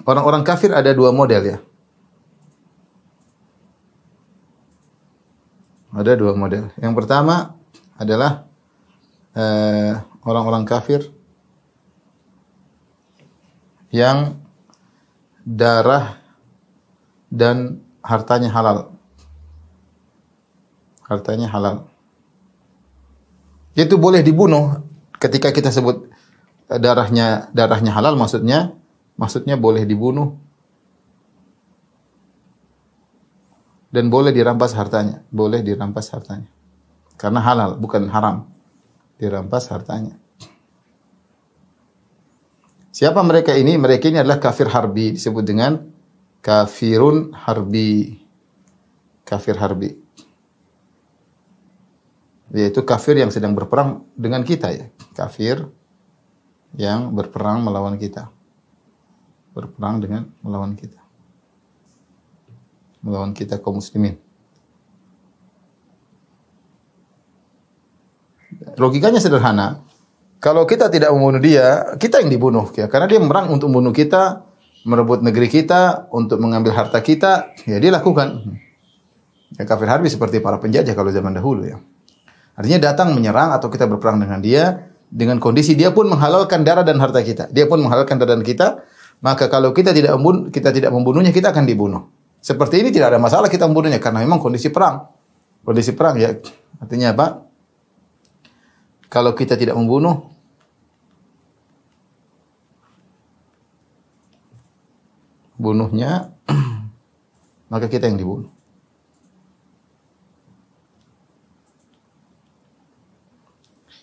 Orang-orang kafir ada dua model ya. Ada dua model. Yang pertama adalah orang-orang kafir yang darah dan hartanya halal. Hartanya halal. Itu boleh dibunuh ketika kita sebut darahnya halal, maksudnya boleh dibunuh dan boleh dirampas hartanya, karena halal bukan haram, dirampas hartanya. Siapa mereka ini? Mereka ini adalah kafir harbi, disebut dengan kafirun harbi, kafir harbi, yaitu kafir yang sedang berperang dengan kita ya, kafir yang berperang melawan kita. Berperang dengan melawan kita kaum muslimin. Logikanya sederhana. Kalau kita tidak membunuh dia, kita yang dibunuh ya, karena dia memerang untuk membunuh kita, merebut negeri kita, untuk mengambil harta kita, ya dia lakukan. Ya, kafir harbi seperti para penjajah kalau zaman dahulu ya. Artinya datang menyerang atau kita berperang dengan dia dengan kondisi dia pun menghalalkan darah dan harta kita. Dia pun menghalalkan darah dan kita. Maka kalau kita tidak membunuhnya, kita akan dibunuh. Seperti ini tidak ada masalah kita membunuhnya karena memang kondisi perang. Kondisi perang ya. Artinya apa? Kalau kita tidak membunuh, bunuhnya, maka kita yang dibunuh.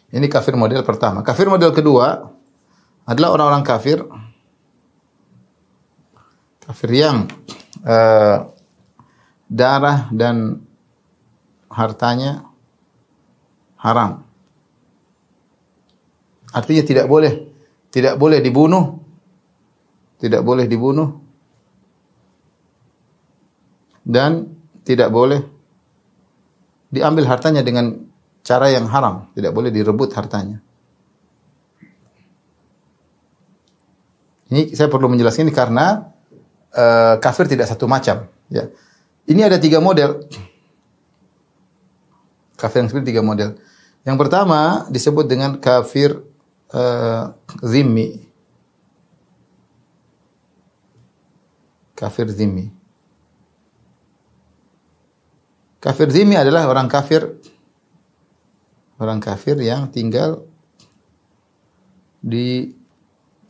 Ini kafir model pertama. Kafir model kedua adalah orang-orang kafir yang darah dan hartanya haram. Artinya tidak boleh dibunuh, dan tidak boleh diambil hartanya dengan cara yang haram, tidak boleh direbut hartanya. Ini saya perlu menjelaskan ini karena kafir tidak satu macam. Ya. Ini ada 3 model. Kafir yang seperti 3 model. Yang pertama disebut dengan kafir zimmi. Kafir zimmi. Kafir zimmi adalah orang kafir yang tinggal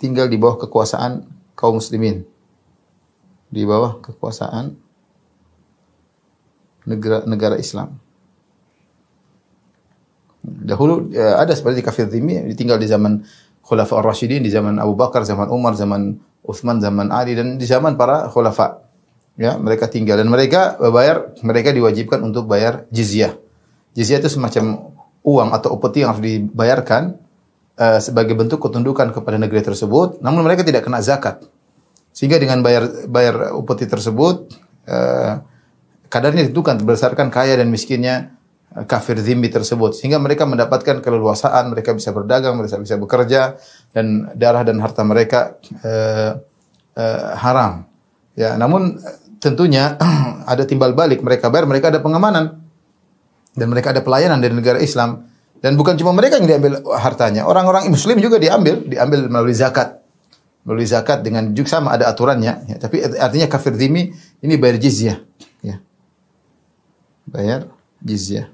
di bawah kekuasaan kaum muslimin. Di bawah kekuasaan negara Islam. Dahulu ada seperti kafir zimmi, tinggal di zaman Khulafa ar-Rasyidin, di zaman Abu Bakar, zaman Umar, zaman Utsman, zaman Ali, dan di zaman para khulafa. Ya, mereka tinggal dan mereka diwajibkan untuk bayar jizyah. Jizyah itu semacam uang atau upeti yang harus dibayarkan sebagai bentuk ketundukan kepada negeri tersebut, namun mereka tidak kena zakat. Sehingga dengan bayar upeti tersebut kadarnya ditentukan berdasarkan kaya dan miskinnya kafir zimmi tersebut, sehingga mereka mendapatkan keleluasaan, mereka bisa berdagang, mereka bisa bekerja, dan darah dan harta mereka haram. Ya, namun tentunya ada timbal balik, mereka bayar, mereka ada pengamanan dan mereka ada pelayanan dari negara Islam, dan bukan cuma mereka yang diambil hartanya, orang-orang muslim juga diambil melalui zakat. Melalui zakat dengan juga sama ada aturannya, ya, tapi artinya kafir zimmi ini bayar jizyah, ya. Bayar jizyah.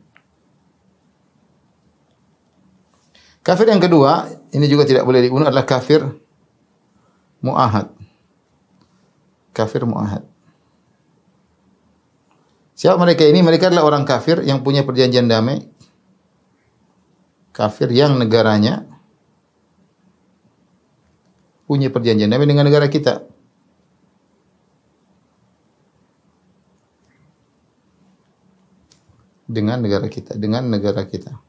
Kafir yang kedua, ini juga tidak boleh dibunuh, adalah kafir mu'ahad. Kafir mu'ahad. Siapa mereka ini? Mereka adalah orang kafir yang punya perjanjian damai. Kafir yang negaranya punya perjanjian damai dengan negara kita. Dengan negara kita.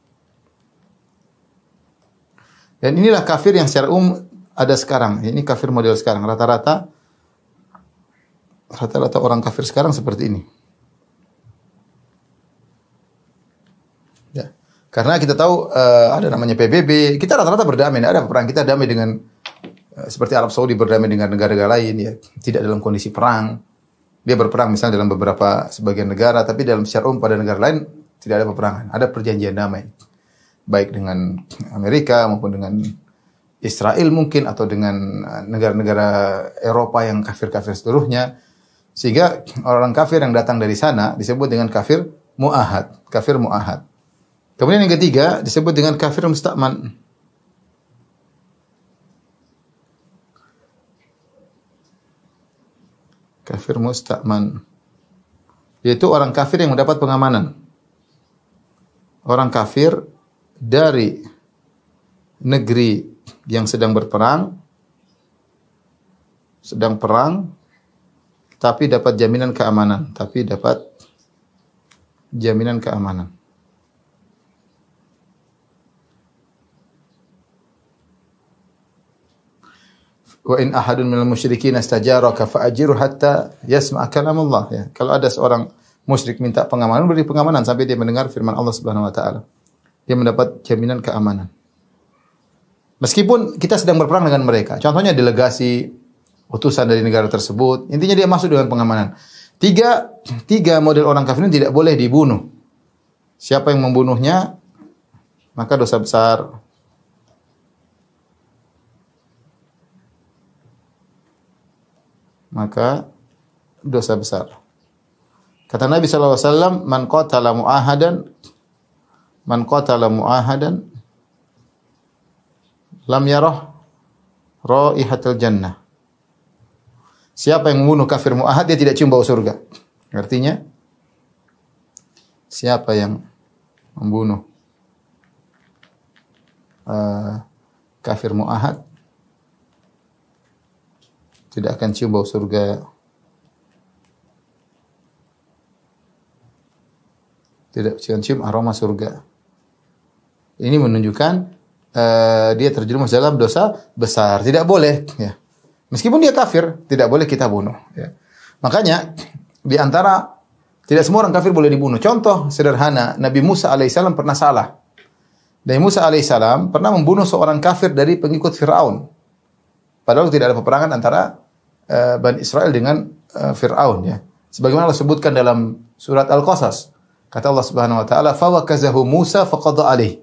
Dan inilah kafir yang secara umum ada sekarang. Ini kafir model sekarang. Rata-rata orang kafir sekarang seperti ini. Ya. Karena kita tahu ada namanya PBB, kita rata-rata berdamai, ada perang, kita damai dengan seperti Arab Saudi berdamai dengan negara-negara lain, ya tidak dalam kondisi perang. Dia berperang misalnya dalam beberapa sebagian negara, tapi dalam secara umum pada negara lain tidak ada peperangan. Ada perjanjian damai, baik dengan Amerika maupun dengan Israel mungkin, atau dengan negara-negara Eropa yang kafir-kafir seluruhnya. Sehingga orang kafir yang datang dari sana disebut dengan kafir mu'ahad. Kafir mu'ahad. Kemudian yang ketiga disebut dengan kafir musta'man. Kafir musta'man, yaitu orang kafir yang mendapat pengamanan. Orang kafir dari negeri yang sedang berperang, sedang perang, tapi dapat jaminan keamanan. Wa in ahadun minal musyrikin istajaraka fa'ajirhu hatta yasma'a kalamullah. Ya. Kalau ada seorang musyrik minta pengamanan, beri pengamanan sampai dia mendengar firman Allah Subhanahu wa taala. Dia mendapat jaminan keamanan. Meskipun kita sedang berperang dengan mereka. Contohnya delegasi utusan dari negara tersebut, intinya dia masuk dengan pengamanan. Tiga model orang kafir ini tidak boleh dibunuh. Siapa yang membunuhnya maka dosa besar. Maka dosa besar. Kata Nabi SAW, man qatala mu'ahadan lam yarah raihatul jannah. Siapa yang membunuh kafir mu'ahad, dia tidak cium bau surga. Artinya, siapa yang membunuh kafir mu'ahad tidak akan cium bau surga. Tidak cium aroma surga. Ini menunjukkan dia terjerumus dalam dosa besar. Tidak boleh. Ya. Meskipun dia kafir, tidak boleh kita bunuh. Ya. Makanya di antara tidak semua orang kafir boleh dibunuh. Contoh sederhana, Nabi Musa alaihissalam pernah salah. Nabi Musa alaihissalam pernah membunuh seorang kafir dari pengikut Fir'aun. Padahal tidak ada peperangan antara Bani Israel dengan Fir'aun. Ya. Sebagaimana Allah sebutkan dalam surat Al-Qasas. Kata Allah Subhanahu wa taala, "Fawakazahu Musa faqada alaih."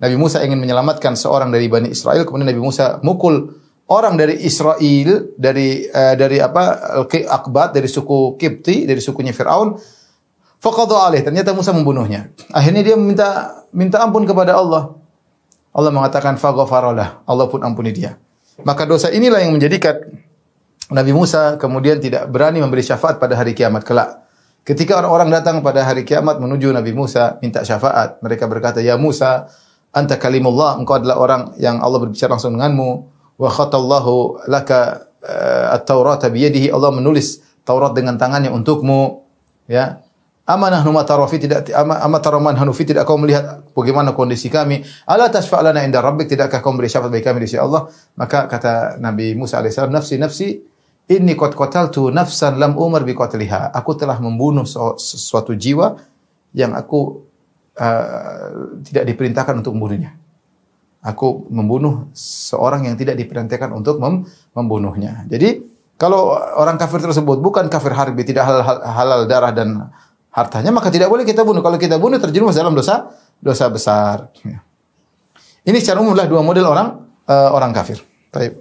Nabi Musa ingin menyelamatkan seorang dari Bani Israel, kemudian Nabi Musa mukul orang dari Israel, dari Aqbat, dari suku Kipti, dari sukunya Fir'aun. Faqada alaih, ternyata Musa membunuhnya. Akhirnya dia minta ampun kepada Allah. Allah mengatakan faghfaralah, Allah pun ampuni dia. Maka dosa inilah yang menjadikan Nabi Musa kemudian tidak berani memberi syafaat pada hari kiamat kelak. Ketika orang-orang datang pada hari kiamat menuju Nabi Musa minta syafaat, mereka berkata, "Ya Musa, anta kalimullah, engkau adalah orang yang Allah berbicara langsung denganmu. Wa khatallahu laka at-Taurata biyadihi, Allah menulis Taurat dengan tangannya untukmu." Ya. Amanah numa tarafi, tidak amataraman hanufi, tidak kau melihat bagaimana kondisi kami? Ala tasfa'lana inda rabbik, tidakkah kau memberi syafaat bagi kami di sisi Allah? Maka kata Nabi Musa alaihissalam, "Nafsi inni qad qataltu nafsan lam umar bi qatliha." Aku telah membunuh suatu jiwa yang aku tidak diperintahkan untuk membunuhnya. Aku membunuh seorang yang tidak diperintahkan untuk membunuhnya. Jadi kalau orang kafir tersebut bukan kafir harbi, tidak halal darah dan hartanya, maka tidak boleh kita bunuh. Kalau kita bunuh terjerumus dalam dosa besar. Ini secara umum adalah dua model orang kafir. Baik.